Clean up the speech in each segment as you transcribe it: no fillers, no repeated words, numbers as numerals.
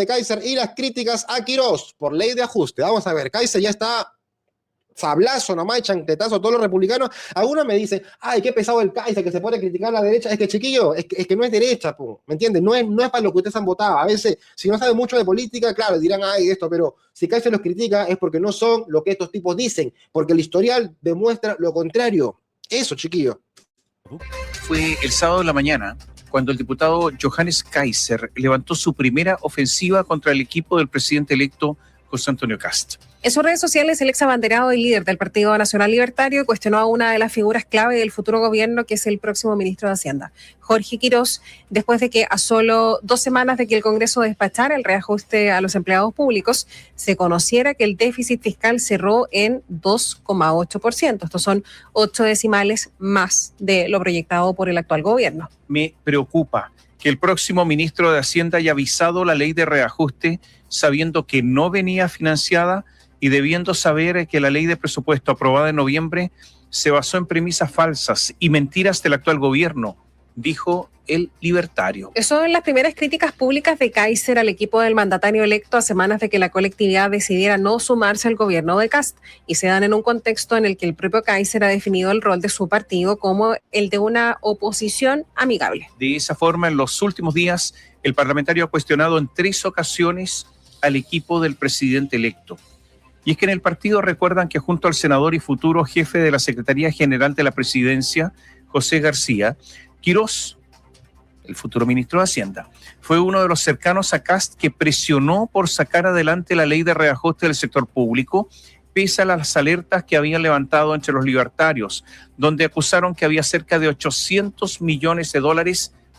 de Kaiser y las críticas a Quirós por ley de ajuste. Vamos a ver, Kaiser ya está sablazo nomás, chancletazo a todos los republicanos. Algunos me dicen, ay, qué pesado el Kaiser, que se puede criticar a la derecha. Es que, chiquillo, es que no es derecha, po, ¿me entiendes? No es para lo que ustedes han votado. A veces, si no saben mucho de política, claro, dirán, ay, esto, pero si Kaiser los critica es porque no son lo que estos tipos dicen, porque el historial demuestra lo contrario. Eso, chiquillo. Fue el sábado en la mañana cuando el diputado Johannes Kaiser levantó su primera ofensiva contra el equipo del presidente electo José Antonio Kast. En sus redes sociales, el ex abanderado y líder del Partido Nacional Libertario cuestionó a una de las figuras clave del futuro gobierno, que es el próximo ministro de Hacienda, Jorge Quirós, después de que a solo 2 semanas de que el Congreso despachara el reajuste a los empleados públicos, se conociera que el déficit fiscal cerró en 2,8%. Estos son 8 decimales más de lo proyectado por el actual gobierno. Me preocupa que el próximo ministro de Hacienda haya avisado la ley de reajuste sabiendo que no venía financiada y debiendo saber que la ley de presupuesto aprobada en noviembre se basó en premisas falsas y mentiras del actual gobierno, dijo el libertario. Son las primeras críticas públicas de Kaiser al equipo del mandatario electo a semanas de que la colectividad decidiera no sumarse al gobierno de Kast, y se dan en un contexto en el que el propio Kaiser ha definido el rol de su partido como el de una oposición amigable. De esa forma, en los últimos días, el parlamentario ha cuestionado en 3 ocasiones al equipo del presidente electo. Y es que en el partido recuerdan que junto al senador y futuro jefe de la Secretaría General de la Presidencia, José García, Quirós, el futuro ministro de Hacienda, fue uno de los cercanos a Kast que presionó por sacar adelante la ley de reajuste del sector público, pese a las alertas que habían levantado entre los libertarios, donde acusaron que había cerca de $800 millones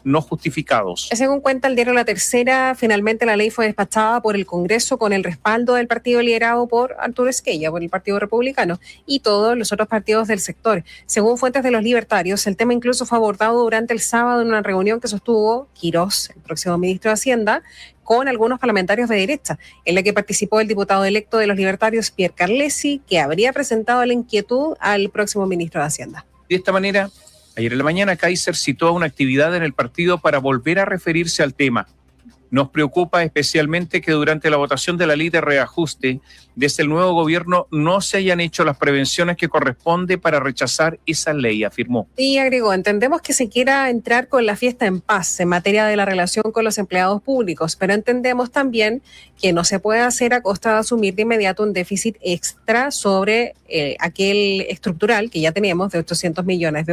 no justificados. Según cuenta el diario La Tercera, finalmente la ley fue despachada por el Congreso con el respaldo del partido liderado por Arturo Esquella, por el Partido Republicano, y todos los otros partidos del sector. Según fuentes de los libertarios, el tema incluso fue abordado durante el sábado en una reunión que sostuvo Quirós, el próximo ministro de Hacienda, con algunos parlamentarios de derecha, en la que participó el diputado electo de los libertarios, Pierre Carlesi, que habría presentado la inquietud al próximo ministro de Hacienda. De esta manera, ayer en la mañana, Kaiser citó una actividad en el partido para volver a referirse al tema. Nos preocupa especialmente que durante la votación de la ley de reajuste, desde el nuevo gobierno no se hayan hecho las prevenciones que corresponde para rechazar esa ley, afirmó. Y agregó, entendemos que se quiera entrar con la fiesta en paz en materia de la relación con los empleados públicos, pero entendemos también que no se puede hacer a costa de asumir de inmediato un déficit extra sobre aquel estructural que ya tenemos de $800 millones,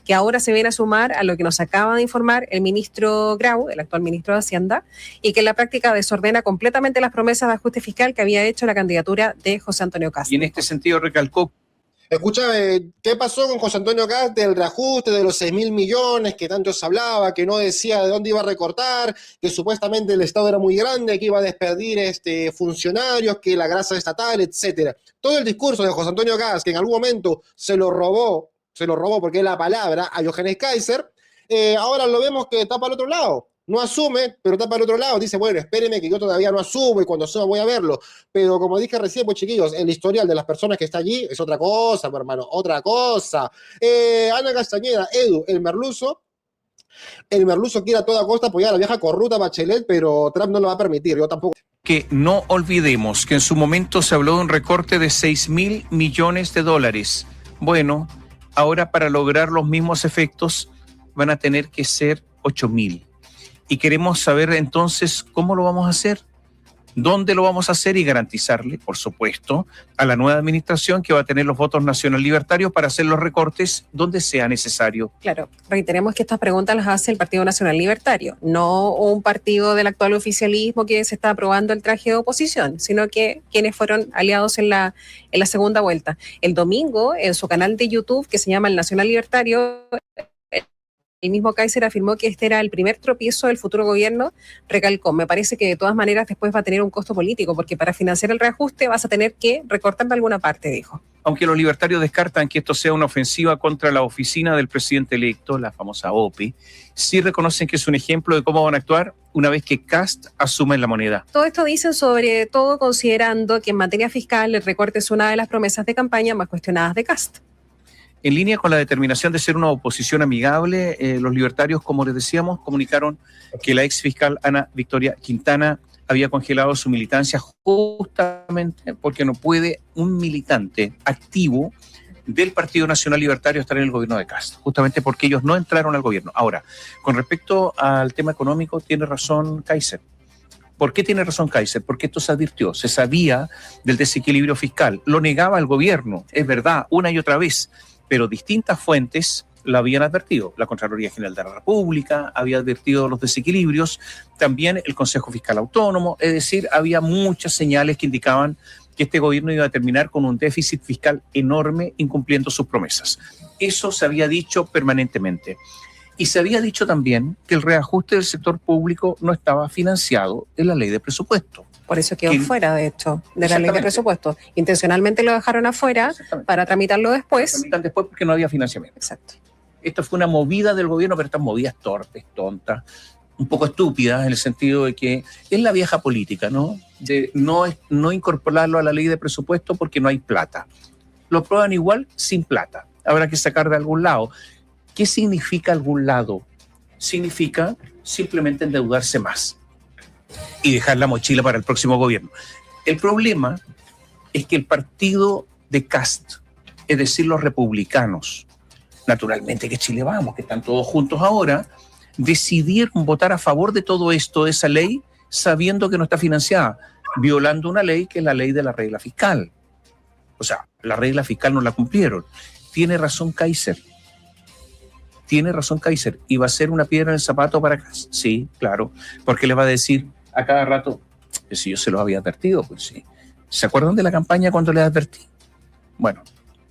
que ahora se viene a sumar a lo que nos acaba de informar el ministro Grau, el actual ministro de Hacienda, y que en la práctica desordena completamente las promesas de ajuste fiscal que había hecho la candidatura de José Antonio Kast. Y en este sentido recalcó. Escúchame, ¿qué pasó con José Antonio Kast del reajuste de los 6.000 millones que tanto se hablaba, que no decía de dónde iba a recortar, que supuestamente el Estado era muy grande, que iba a despedir funcionarios, que la grasa estatal, etcétera? Todo el discurso de José Antonio Kast, que en algún momento se lo robó porque es la palabra, a Johannes Kaiser, ahora lo vemos que está para el otro lado. No asume, pero está para el otro lado. Dice, bueno, espérenme que yo todavía no asumo y cuando suba voy a verlo. Pero como dije recién, pues chiquillos, el historial de las personas que está allí es otra cosa, mi hermano, otra cosa. Ana Castañeda, Edu, el merluzo quiere a toda costa apoyar a la vieja corrupta Bachelet, pero Trump no lo va a permitir, yo tampoco. Que no olvidemos que en su momento se habló de un recorte de $6.000 millones. Bueno, ahora para lograr los mismos efectos van a tener que ser 8.000. Y queremos saber entonces cómo lo vamos a hacer, dónde lo vamos a hacer y garantizarle, por supuesto, a la nueva administración que va a tener los votos nacional libertarios para hacer los recortes donde sea necesario. Claro, reiteremos que estas preguntas las hace el Partido Nacional Libertario, no un partido del actual oficialismo que se está aprobando el traje de oposición, sino que quienes fueron aliados en la segunda vuelta. El domingo, en su canal de YouTube, que se llama El Nacional Libertario, el mismo Kaiser afirmó que este era el primer tropiezo del futuro gobierno. Recalcó, me parece que de todas maneras después va a tener un costo político, porque para financiar el reajuste vas a tener que recortar de alguna parte, dijo. Aunque los libertarios descartan que esto sea una ofensiva contra la oficina del presidente electo, la famosa OPE, sí reconocen que es un ejemplo de cómo van a actuar una vez que Kast asume la moneda. Todo esto dicen sobre todo considerando que en materia fiscal el recorte es una de las promesas de campaña más cuestionadas de Kast. En línea con la determinación de ser una oposición amigable, los libertarios, como les decíamos, comunicaron que la ex fiscal Ana Victoria Quintana había congelado su militancia justamente porque no puede un militante activo del Partido Nacional Libertario estar en el gobierno de Kast, justamente porque ellos no entraron al gobierno. Ahora, con respecto al tema económico, tiene razón Kaiser. ¿Por qué tiene razón Kaiser? Porque esto se advirtió, se sabía del desequilibrio fiscal, lo negaba el gobierno, es verdad, una y otra vez, pero distintas fuentes la habían advertido. La Contraloría General de la República había advertido los desequilibrios, también el Consejo Fiscal Autónomo, es decir, había muchas señales que indicaban que este gobierno iba a terminar con un déficit fiscal enorme, incumpliendo sus promesas. Eso se había dicho permanentemente. Y se había dicho también que el reajuste del sector público no estaba financiado en la ley de presupuesto. Por eso quedó fuera, de hecho, de la ley de presupuesto. Intencionalmente lo dejaron afuera para tramitarlo después. Lo tramitan después porque no había financiamiento. Exacto. Esto fue una movida del gobierno, pero estas movidas torpes, tontas, un poco estúpidas, en el sentido de que es la vieja política, ¿no? De no incorporarlo a la ley de presupuesto porque no hay plata. Lo aprueban igual sin plata. Habrá que sacar de algún lado. ¿Qué significa algún lado? Significa simplemente endeudarse más y dejar la mochila para el próximo gobierno. El problema es que el partido de Kast, es decir, los republicanos, naturalmente que Chile Vamos, que están todos juntos ahora, decidieron votar a favor de todo esto, de esa ley, sabiendo que no está financiada, violando una ley que es la ley de la regla fiscal. O sea, la regla fiscal no la cumplieron. Tiene razón Kaiser. Tiene razón Kaiser. ¿Y va a ser una piedra en el zapato para Kast? Sí, claro. Porque le va a decir a cada rato, que si yo se los había advertido, pues sí. ¿Se acuerdan de la campaña cuando les advertí? Bueno,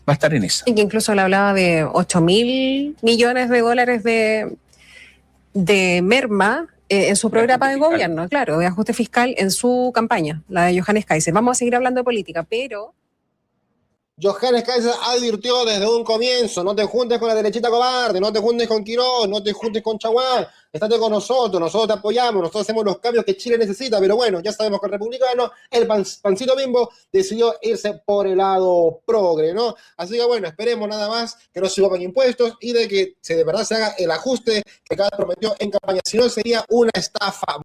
va a estar en esa. Y que incluso le hablaba de 8.000 millones de dólares de merma en su programa de gobierno, claro, de ajuste fiscal en su campaña, la de Johannes Kaiser. Vamos a seguir hablando de política, pero... Johannes Kaiser advirtió desde un comienzo: no te juntes con la derechita cobarde, no te juntes con Quirós, no te juntes con Chaguán, estate con nosotros te apoyamos, nosotros hacemos los cambios que Chile necesita. Pero bueno, ya sabemos que el republicano, el pancito Bimbo, decidió irse por el lado progre, ¿no? Así que bueno, esperemos nada más que no se suban impuestos y de que de verdad se haga el ajuste que cada prometió en campaña, si no sería una estafa